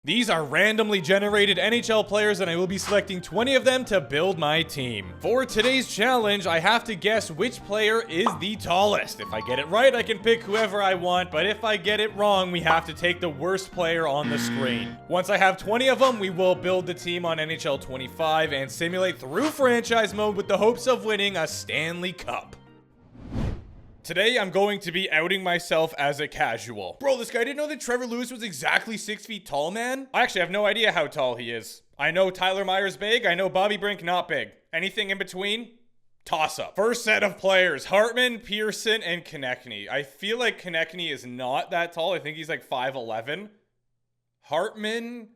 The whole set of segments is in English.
These are randomly generated NHL players and I will be selecting 20 of them to build my team. For today's challenge, I have to guess which player is the tallest. If I get it right, I can pick whoever I want, but if I get it wrong, we have to take the worst player on the screen. Once I have 20 of them, we will build the team on NHL 25 and simulate through franchise mode with the hopes of winning a Stanley Cup. Today, I'm going to be outing myself as a casual. Bro, this guy didn't know that Trevor Lewis was exactly 6 feet tall, man. I actually have no idea how tall he is. I know Tyler Myers big. I know Bobby Brink not big. Anything in between? Toss up. First set of players, Hartman, Pearson, and Konechny. I feel like Konechny is not that tall. I think he's like 5'11". Hartman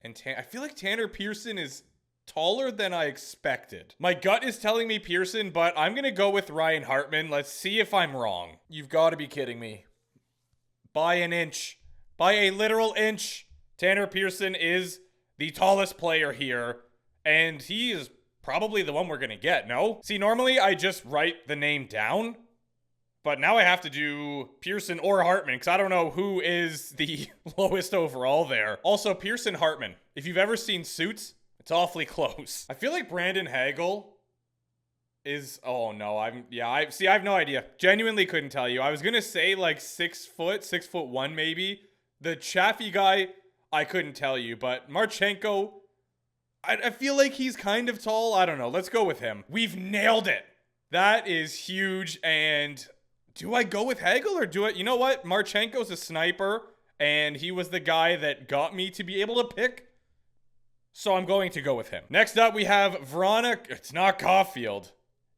and I feel like Tanner Pearson is taller than I expected. My gut is telling me Pearson, but I'm gonna go with Ryan Hartman. Let's see if I'm wrong. You've got to be kidding me. By an inch. By a literal inch. Tanner Pearson is the tallest player here, and he is probably the one we're gonna get, no? See, normally I just write the name down, but now I have to do Pearson or Hartman, because I don't know who is the lowest overall there. Also, Pearson Hartman. If you've ever seen Suits, it's awfully close. I feel like Brandon Hagel is, oh no, I have no idea. Genuinely couldn't tell you. I was gonna say like 6 foot, 6'1" maybe. The Chaffee guy, I couldn't tell you, but Marchenko, I feel like he's kind of tall. I don't know. Let's go with him. We've nailed it. That is huge. And do I go with Hagel or do it? You know what? Marchenko's a sniper and he was the guy that got me to be able to pick. So I'm going to go with him. Next up, we have Vrana. It's not Caulfield.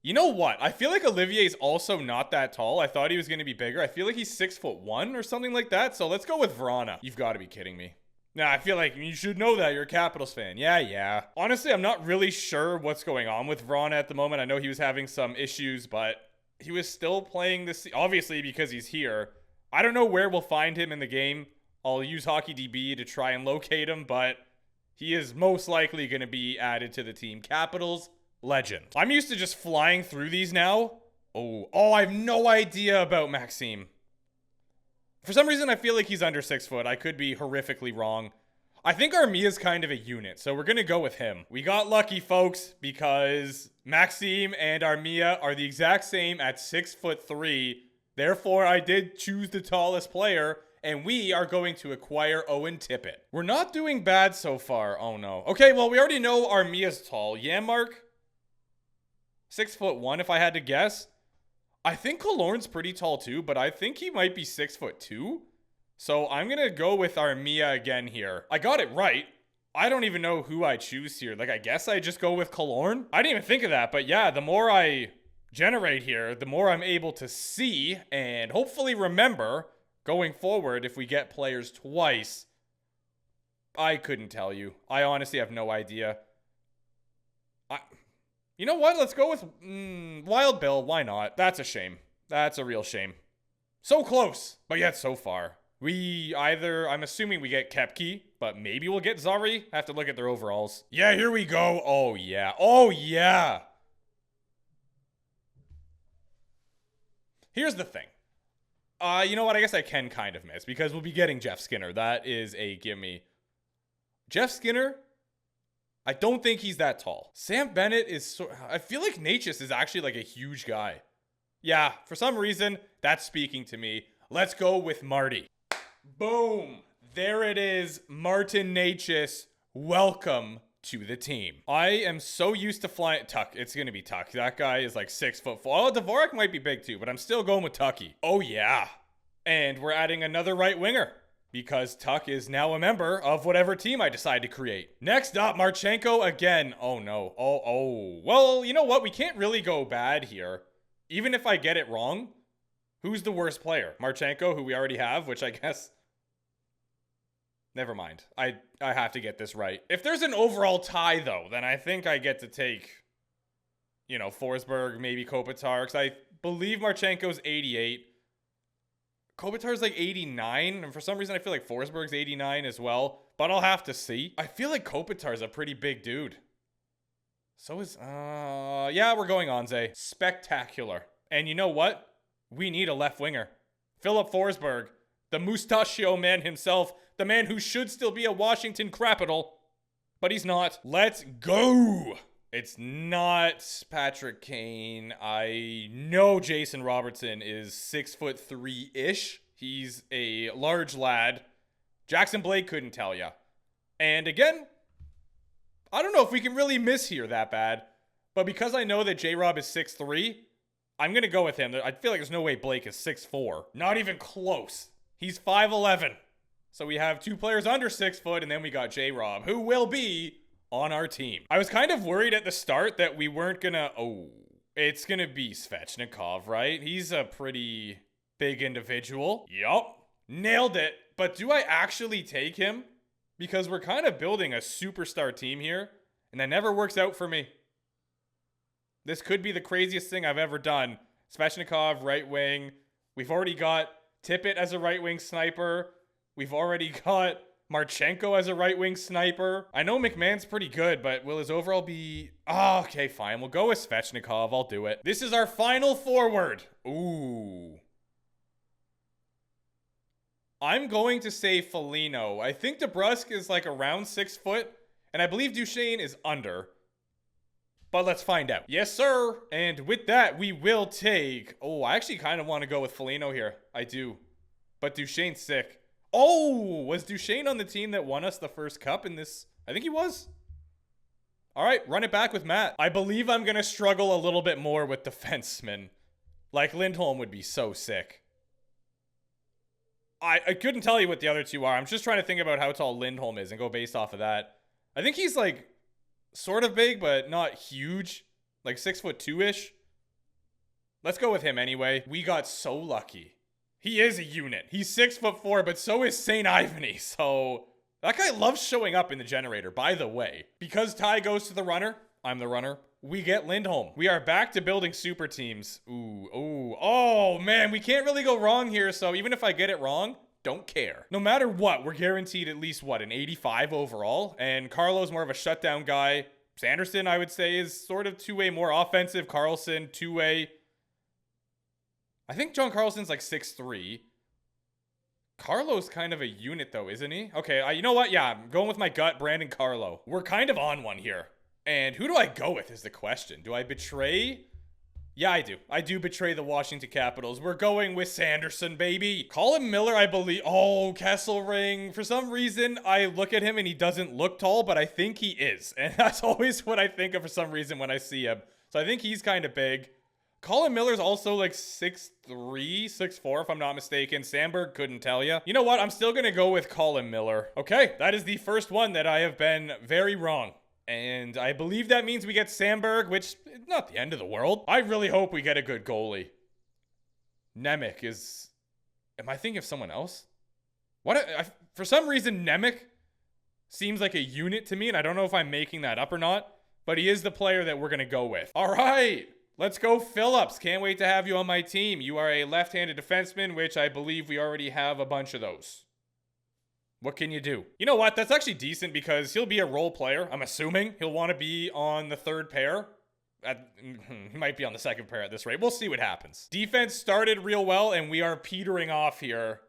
You know what? I feel like Olivier's also not that tall. I thought he was going to be bigger. I feel like he's 6'1" or something like that. So let's go with Vrana. You've got to be kidding me. Nah, I feel like you should know that. You're a Capitals fan. Yeah. Honestly, I'm not really sure what's going on with Vrana at the moment. I know he was having some issues, but he was still playing this, obviously because he's here. I don't know where we'll find him in the game. I'll use HockeyDB to try and locate him, but he is most likely going to be added to the team. Capitals, legend. I'm used to just flying through these now. Oh, I have no idea about Maxime. For some reason, I feel like he's under 6 foot. I could be horrifically wrong. I think Armia's kind of a unit, so we're going to go with him. We got lucky, folks, because Maxime and Armia are the exact same at 6'3". Therefore, I did choose the tallest player, and we are going to acquire Owen Tippett. We're not doing bad so far. Oh, no. Okay, well, we already know Armia's tall. Janmark, 6'1", if I had to guess. I think Killorn's pretty tall, too, but I think he might be 6'2". So I'm going to go with Armia again here. I got it right. I don't even know who I choose here. Like, I guess I just go with Killorn. I didn't even think of that, but yeah, the more I generate here, the more I'm able to see and hopefully remember going forward, if we get players twice. I couldn't tell you. I honestly have no idea. You know what? Let's go with Wild Bill. Why not? That's a shame. That's a real shame. So close, but yet so far. I'm assuming we get Koepke, but maybe we'll get Zari. I have to look at their overalls. Yeah, here we go. Oh, yeah. Here's the thing. You know what? I guess I can kind of miss because we'll be getting Jeff Skinner. That is a gimme. Jeff Skinner, I don't think he's that tall. Sam Bennett is I feel like Natchez is actually like a huge guy. Yeah, for some reason, that's speaking to me. Let's go with Marty. Boom. There it is. Martin Natchez. Welcome to the team. I am so used to flying. Tuck. It's going to be Tuck. That guy is like 6'4". Oh, Dvorak might be big too, but I'm still going with Tucky. Oh, yeah. And we're adding another right winger because Tuck is now a member of whatever team I decide to create. Next up, Marchenko again. Oh, no. Oh. Well, you know what? We can't really go bad here. Even if I get it wrong, who's the worst player? Marchenko, who we already have, which I guess... Never mind. I have to get this right. If there's an overall tie, though, then I think I get to take, Forsberg, maybe Kopitar, because I believe Marchenko's 88. Kopitar's like 89, and for some reason I feel like Forsberg's 89 as well, but I'll have to see. I feel like Kopitar's a pretty big dude. So is, yeah, we're going Anze. Spectacular. And you know what? We need a left winger. Philip Forsberg. The Mustachio man himself, the man who should still be a Washington Capital, but he's not. Let's go! It's not Patrick Kane. I know Jason Robertson is 6'3"-ish. He's a large lad. Jackson Blake couldn't tell ya. And again, I don't know if we can really miss here that bad. But because I know that J-Rob is 6'3", I'm going to go with him. I feel like there's no way Blake is 6'4". Not even close. He's 5'11". So we have 2 players under 6 foot, and then we got J-Rob, who will be on our team. I was kind of worried at the start that we weren't gonna... Oh, it's gonna be Svechnikov, right? He's a pretty big individual. Yup. Nailed it. But do I actually take him? Because we're kind of building a superstar team here, and that never works out for me. This could be the craziest thing I've ever done. Svechnikov, right wing. We've already got Tippett as a right wing sniper. We've already got Marchenko as a right wing sniper. I know McMahon's pretty good, but will his overall be... Oh, okay, fine. We'll go with Svechnikov. I'll do it. This is our final forward. Ooh. I'm going to say Foligno. I think DeBrusque is like around 6 foot, and I believe Duchesne is under. But let's find out. Yes, sir. And with that, we will take... Oh, I actually kind of want to go with Foligno here. I do. But Duchesne's sick. Oh, was Duchesne on the team that won us the first cup in this? I think he was. All right, run it back with Matt. I believe I'm going to struggle a little bit more with defensemen. Like Lindholm would be so sick. I couldn't tell you what the other two are. I'm just trying to think about how tall Lindholm is and go based off of that. I think he's like sort of big, but not huge. Like 6'2"-ish. Let's go with him anyway. We got so lucky. He is a unit. He's 6'4", but so is St. Ivany. So that guy loves showing up in the generator, by the way. Because Ty goes to the runner, I'm the runner, we get Lindholm. We are back to building super teams. Ooh, ooh, oh man, we can't really go wrong here. So even if I get it wrong, don't care. No matter what, we're guaranteed at least, what, an 85 overall? And Carlo's more of a shutdown guy. Sanderson, I would say, is sort of two-way more offensive. Carlson, two-way. I think John Carlson's like 6'3". Carlo's kind of a unit though, isn't he? Okay, you know what? Yeah, I'm going with my gut, Brandon Carlo. We're kind of on one here. And who do I go with is the question. Do I betray? Yeah, I do. I do betray the Washington Capitals. We're going with Sanderson, baby. Colin Miller, I believe. Oh, Kesselring. For some reason, I look at him and he doesn't look tall, but I think he is. And that's always what I think of for some reason when I see him. So I think he's kind of big. Colin Miller's also like 6'3", 6'4", if I'm not mistaken. Sandberg couldn't tell you. You know what? I'm still going to go with Colin Miller. Okay, that is the first one that I have been very wrong. And I believe that means we get Sandberg, which is not the end of the world. I really hope we get a good goalie. Nemec is... Am I thinking of someone else? What? For some reason, Nemec seems like a unit to me, and I don't know if I'm making that up or not. But he is the player that we're going to go with. All right. Let's go, Phillips. Can't wait to have you on my team. You are a left-handed defenseman, which I believe we already have a bunch of those. What can you do? You know what? That's actually decent because he'll be a role player. I'm assuming he'll want to be on the third pair. He might be on the second pair at this rate. We'll see what happens. Defense started real well, and we are petering off here.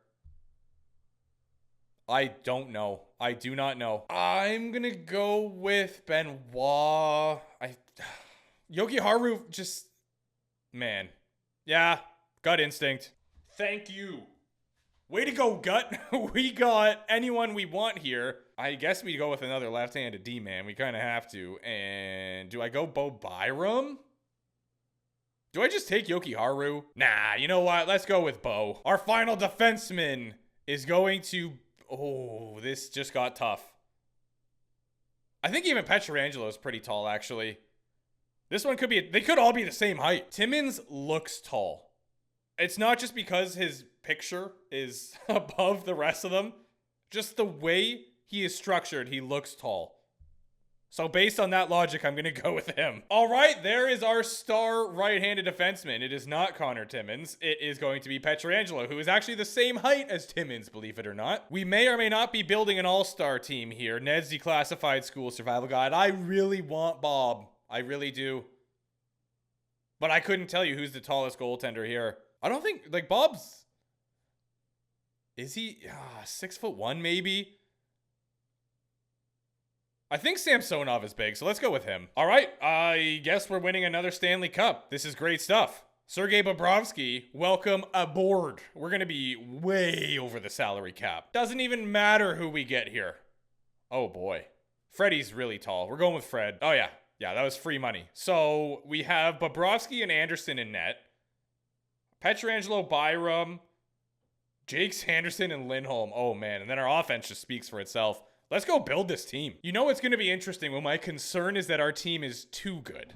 I don't know. I do not know. I'm going to go with Benoit. Yogi Haru just... Man. Yeah. Gut instinct. Thank you. Way to go, Gut. We got anyone we want here. I guess we go with another left-handed D-man. We kind of have to. And do I go Bo Byram? Do I just take Yoki Haru? Nah, you know what? Let's go with Bo. Our final defenseman is going to... Oh, this just got tough. I think even Pietrangelo is pretty tall, actually. This one could be... They could all be the same height. Timmins looks tall. It's not just because his picture is above the rest of them. Just the way he is structured, he looks tall. So based on that logic, I'm going to go with him. All right, there is our star right-handed defenseman. It is not Connor Timmins. It is going to be Pietrangelo, who is actually the same height as Timmins, believe it or not. We may or may not be building an all-star team here. Ned's Declassified School Survival Guide. I really want Bob. I really do. But I couldn't tell you who's the tallest goaltender here. I don't think, like, Bob's... Is he 6'1" maybe? I think Samsonov is big, so let's go with him. All right, I guess we're winning another Stanley Cup. This is great stuff. Sergei Bobrovsky, welcome aboard. We're going to be way over the salary cap. Doesn't even matter who we get here. Oh boy. Freddie's really tall. We're going with Fred. Oh yeah. Yeah, that was free money. So we have Bobrovsky and Anderson in net. Pietrangelo, Byram, Jake Sanderson, and Lindholm. Oh man, and then our offense just speaks for itself. Let's go build this team. You know it's going to be interesting when my concern is that our team is too good.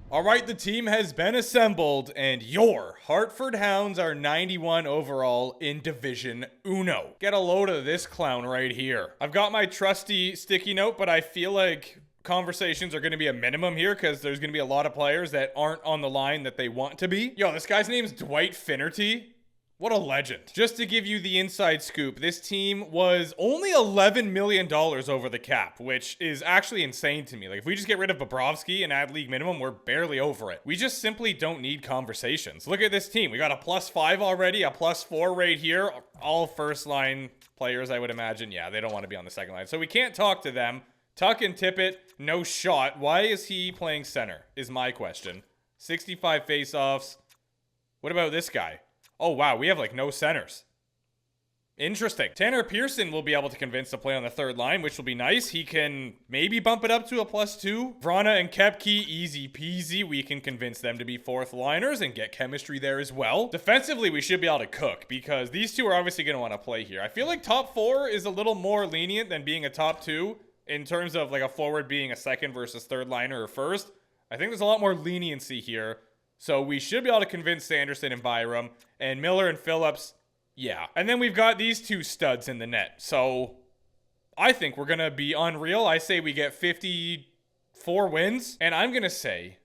All right, the team has been assembled, and your Hartford Hounds are 91 overall in Division Uno. Get a load of this clown right here. I've got my trusty sticky note, but I feel like conversations are going to be a minimum here because there's going to be a lot of players that aren't on the line that they want to be. Yo, this guy's name is Dwight Finnerty. What a legend. Just to give you the inside scoop, this team was only $11 million over the cap, which is actually insane to me. Like, if we just get rid of Bobrovsky and add league minimum, we're barely over it. We just simply don't need conversations. Look at this team. We got a +5 already, a +4 right here. All first line players, I would imagine. Yeah, they don't want to be on the second line. So we can't talk to them. Tuck and Tippett, no shot. Why is he playing center, is my question. 65 faceoffs. What about this guy? Oh, wow, we have, like, no centers. Interesting. Tanner Pearson will be able to convince to play on the third line, which will be nice. He can maybe bump it up to a +2. Vrana and Koepke, easy peasy. We can convince them to be fourth liners and get chemistry there as well. Defensively, we should be able to cook because these two are obviously going to want to play here. I feel like top 4 is a little more lenient than being a top 2 in terms of, like, a forward being a second versus third liner or first. I think there's a lot more leniency here. So we should be able to convince Sanderson and Byram, and Miller and Phillips, yeah. And then we've got these two studs in the net. So I think we're going to be unreal. I say we get 54 wins, and I'm going to say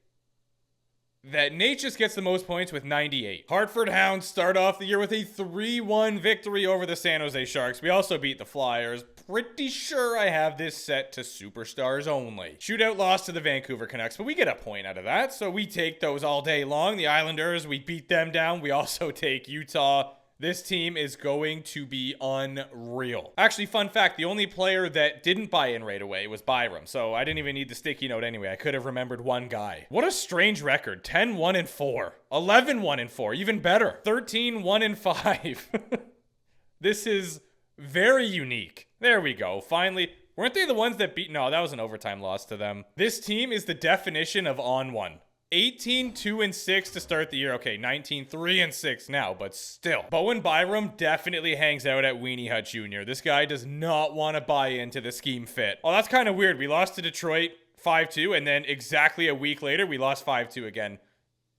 that Nate just gets the most points with 98. Hartford Hounds start off the year with a 3-1 victory over the San Jose Sharks. We also beat the Flyers. Pretty sure I have this set to superstars only. Shootout loss to the Vancouver Canucks, but we get a point out of that, so we take those all day long. The Islanders, we beat them down. We also take Utah. This team is going to be unreal. Actually, fun fact, the only player that didn't buy in right away was Byram, so I didn't even need the sticky note anyway. I could have remembered one guy. What a strange record. 10-1-4. 11-1-4. Even better. 13-1-5. This is very unique. There we go. Finally. Weren't they the ones that beat? No, that was an overtime loss to them. This team is the definition of on one. 18-2-6 to start the year. Okay, 19-3-6 now, but still. Bowen Byram definitely hangs out at Weenie Hut Jr. This guy does not want to buy into the scheme fit. Oh, that's kind of weird. We lost to Detroit 5-2, and then exactly a week later, we lost 5-2 again.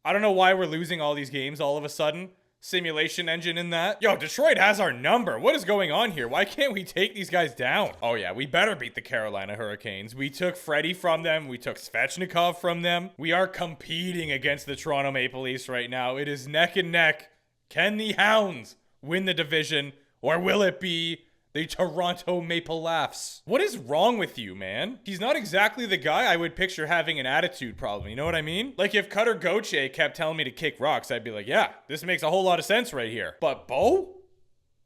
I don't know why we're losing all these games all of a sudden. Simulation engine in that. Yo, Detroit has our number. What is going on here? Why can't we take these guys down? Oh yeah, we better beat the Carolina Hurricanes. We took Freddie from them. We took Svechnikov from them. We are competing against the Toronto Maple Leafs right now. It is neck and neck. Can the Hounds win the division, or will it be the Toronto Maple Laughs? What is wrong with you, man? He's not exactly the guy I would picture having an attitude problem. You know what I mean? Like if Cutter Gauthier kept telling me to kick rocks, I'd be like, yeah, this makes a whole lot of sense right here. But Bo?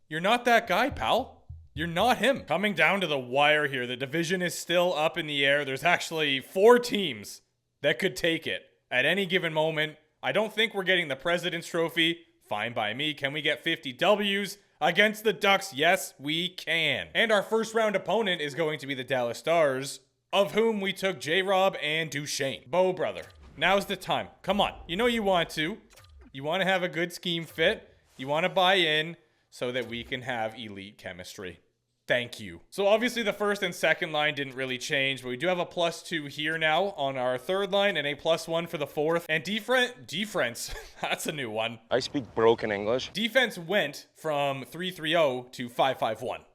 You're not that guy, pal. You're not him. Coming down to the wire here, the division is still up in the air. There's actually 4 teams that could take it at any given moment. I don't think we're getting the President's Trophy. Fine by me. Can we get 50 W's? Against the Ducks, yes, we can. And our first round opponent is going to be the Dallas Stars, of whom we took J-Rob and Duchesne. Bo, brother, now's the time. Come on. You know you want to. You want to have a good scheme fit. You want to buy in so that we can have elite chemistry. Thank you. So obviously the first and second line didn't really change, but we do have a +2 here now on our third line and a +1 for the fourth. And defense, that's a new one. I speak broken English. Defense went from 3-3-0 to 5-5-1.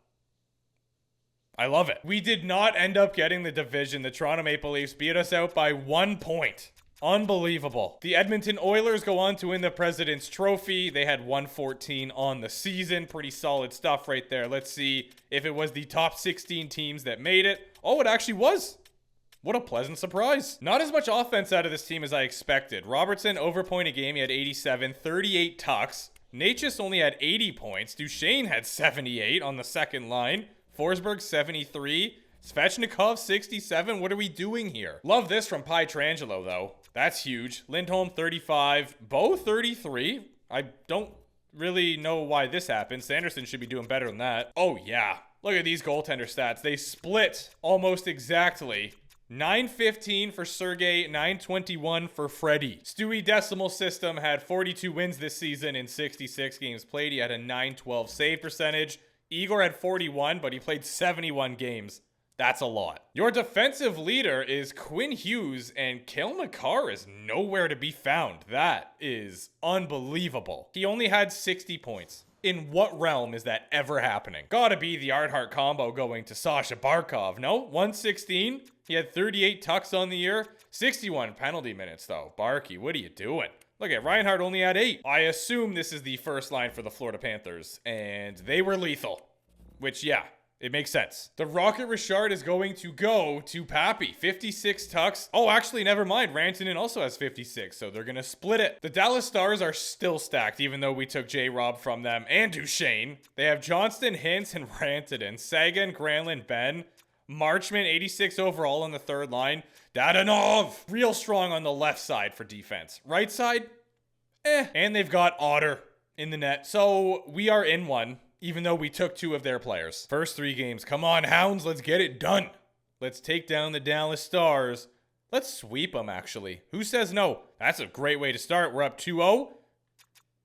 I love it. We did not end up getting the division. The Toronto Maple Leafs beat us out by 1 point. Unbelievable. The Edmonton Oilers go on to win the President's Trophy. They had 114 on the season. Pretty solid stuff right there. Let's see if it was the top 16 teams that made it. Oh, it actually was. What a pleasant surprise. Not as much offense out of this team as I expected. Robertson over point a game. He had 87, 38 tucks. Natchez only had 80 points. Duchesne had 78 on the second line. Forsberg 73. Svechnikov 67. What are we doing here? Love this from Pietrangelo though. That's huge. Lindholm 35. Bo 33. I don't really know why this happened. Sanderson should be doing better than that. Oh yeah. Look at these goaltender stats. They split almost exactly. 915 for Sergei, 921 for Freddie. Stewie Decimal System had 42 wins this season in 66 games played. He had a 912 save percentage. Igor had 41, but he played 71 games. That's a lot. Your defensive leader is Quinn Hughes, and Cale Makar is nowhere to be found. That is unbelievable. He only had 60 points. In what realm is that ever happening? Gotta be the Art-Hart combo going to Sasha Barkov, no? 116? He had 38 tucks on the year. 61 penalty minutes, though. Barky, what are you doing? Look at Reinhart only had 8. I assume this is the first line for the Florida Panthers, and they were lethal. Which, yeah, it makes sense. The Rocket Richard is going to go to Pappy. 56 tucks. Oh, actually, never mind. Rantanen also has 56, so they're going to split it. The Dallas Stars are still stacked, even though we took J-Rob from them and Duchesne. They have Johnston, Hintz, and Rantanen. Sagan, Granlund, Ben. Marchment, 86 overall on the third line. Dadonov, real strong on the left side for defense. Right side, And they've got Otter in the net. So we are in one, even though we took 2 of their players. First 3 games. Come on, Hounds. Let's get it done. Let's take down the Dallas Stars. Let's sweep them, actually. Who says no? That's a great way to start. We're up 2-0.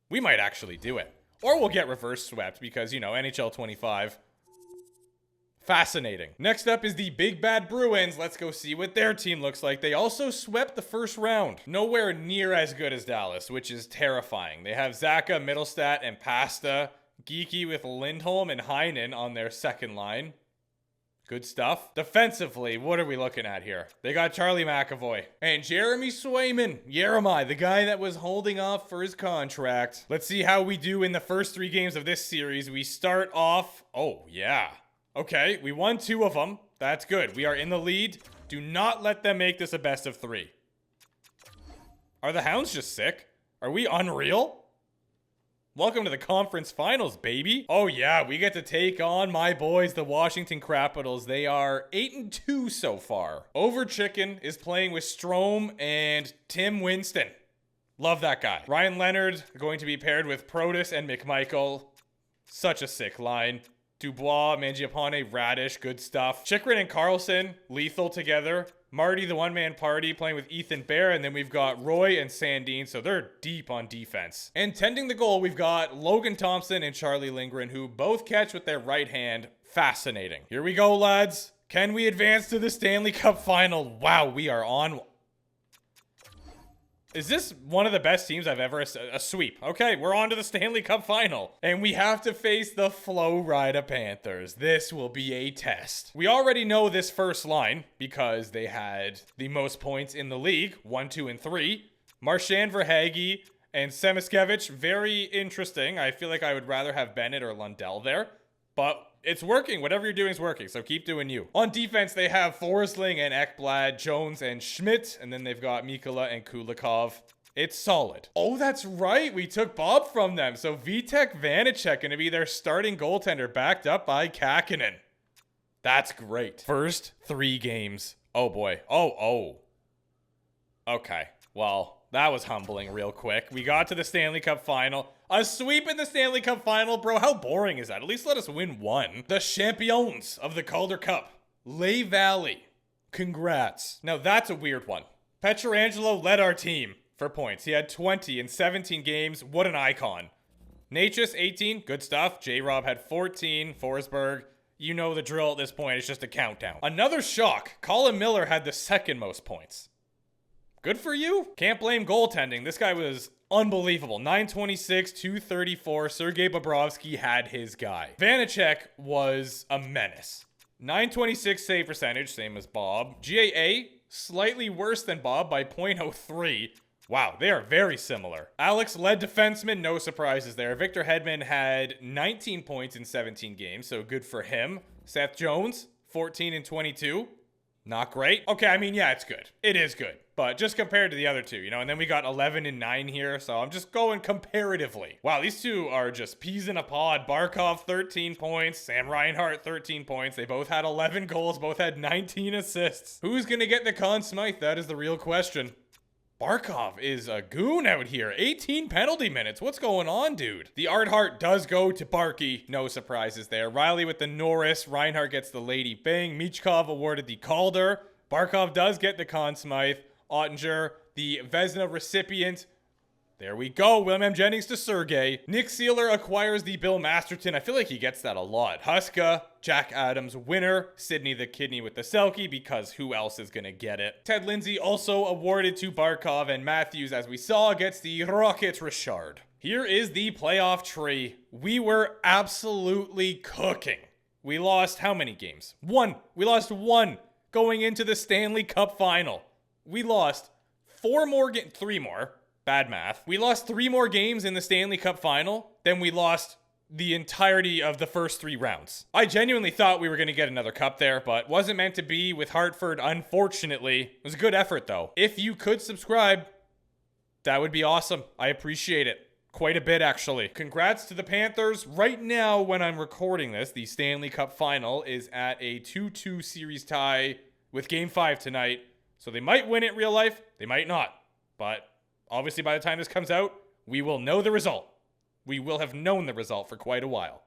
We might actually do it. Or we'll get reverse swept because, you know, NHL 25. Fascinating. Next up is the Big Bad Bruins. Let's go see what their team looks like. They also swept the first round. Nowhere near as good as Dallas, which is terrifying. They have Zaka, Mittelstadt, and Pasta. Geeky with Lindholm and Heinen on their second line. Good stuff. Defensively, what are we looking at here? They got Charlie McAvoy and Jeremy Swayman. Jeremy, the guy that was holding off for his contract. Let's see how we do in the first 3 games of this series. We start off... Oh, yeah. Okay, we won 2 of them. That's good. We are in the lead. Do not let them make this a best of 3. Are the Hounds just sick? Are we unreal? Welcome to the conference finals, baby. Oh yeah, we get to take on my boys, the Washington Capitals. They are 8-2 so far. Over Chicken is playing with Strome and Tim Winston. Love that guy. Ryan Leonard going to be paired with Protus and McMichael. Such a sick line. Dubois, Mangiapane, Radish, good stuff. Chychrun and Carlson, lethal together. Marty, the one-man party, playing with Ethan Bear. And then we've got Roy and Sandin, so they're deep on defense. And tending the goal, we've got Logan Thompson and Charlie Lindgren, who both catch with their right hand. Fascinating. Here we go, lads. Can we advance to the Stanley Cup final? Wow, we are on... Is this one of the best teams I've ever... A sweep. Okay, we're on to the Stanley Cup final. And we have to face the Flo Rida Panthers. This will be a test. We already know this first line because they had the most points in the league. 1, 2, and 3. Marchand, Verhaeghe, and Semiskevich. Very interesting. I feel like I would rather have Bennett or Lundell there. But... it's working. Whatever you're doing is working, so keep doing you. On defense, they have Forsling and Ekblad, Jones and Schmidt, and then they've got Mikula and Kulikov. It's solid. Oh, that's right. We took Bob from them. So Vitek Vanacek going to be their starting goaltender, backed up by Kakinen. That's great. First 3 games. Oh, boy. Oh. Okay. Well, that was humbling real quick. We got to the Stanley Cup final. A sweep in the Stanley Cup final, bro. How boring is that? At least let us win 1. The champions of the Calder Cup. Lehigh Valley. Congrats. Now, that's a weird one. Pietrangelo led our team for points. He had 20 in 17 games. What an icon. Natchez, 18. Good stuff. J-Rob had 14. Forsberg. You know the drill at this point. It's just a countdown. Another shock. Colin Miller had the 2nd most points. Good for you. Can't blame goaltending. This guy was unbelievable. 926, 234. Sergei Bobrovsky had his guy. Vanacek was a menace. 926 save percentage, same as Bob. GAA, slightly worse than Bob by .03. Wow, they are very similar. Alex led defenseman, no surprises there. Victor Hedman had 19 points in 17 games, so good for him. Seth Jones, 14 and 22. Not great. Okay, I mean, yeah, it's good. It is good. But just compared to the other two, you know, and then we got 11 and 9 here, so I'm just going comparatively. Wow, these two are just peas in a pod. Barkov, 13 points. Sam Reinhart, 13 points. They both had 11 goals, both had 19 assists. Who's gonna get the Conn Smythe? That is the real question. Barkov is a goon out here. 18 penalty minutes. What's going on, dude? The Art Heart does go to Barky. No surprises there. Riley with the Norris. Reinhardt gets the Lady Bing. Michkov awarded the Calder. Barkov does get the Conn Smythe. Ottinger, the Vezina recipient. There we go. William M. Jennings to Sergey. Nick Seeler acquires the Bill Masterton. I feel like he gets that a lot. Huska, Jack Adams, winner. Sidney the Kidney with the Selkie, because who else is going to get it? Ted Lindsay also awarded to Barkov, and Matthews, as we saw, gets the Rocket Richard. Here is the playoff tree. We were absolutely cooking. We lost how many games? One. We lost one going into the Stanley Cup final. We lost three more. Bad math. We lost 3 more games in the Stanley Cup final than we lost the entirety of the first 3 rounds. I genuinely thought we were going to get another cup there, but wasn't meant to be with Hartford, unfortunately. It was a good effort, though. If you could subscribe, that would be awesome. I appreciate it. Quite a bit, actually. Congrats to the Panthers. Right now, when I'm recording this, the Stanley Cup final is at a 2-2 series tie with Game 5 tonight. So they might win it real life. They might not. But obviously, by the time this comes out, we will know the result. We will have known the result for quite a while.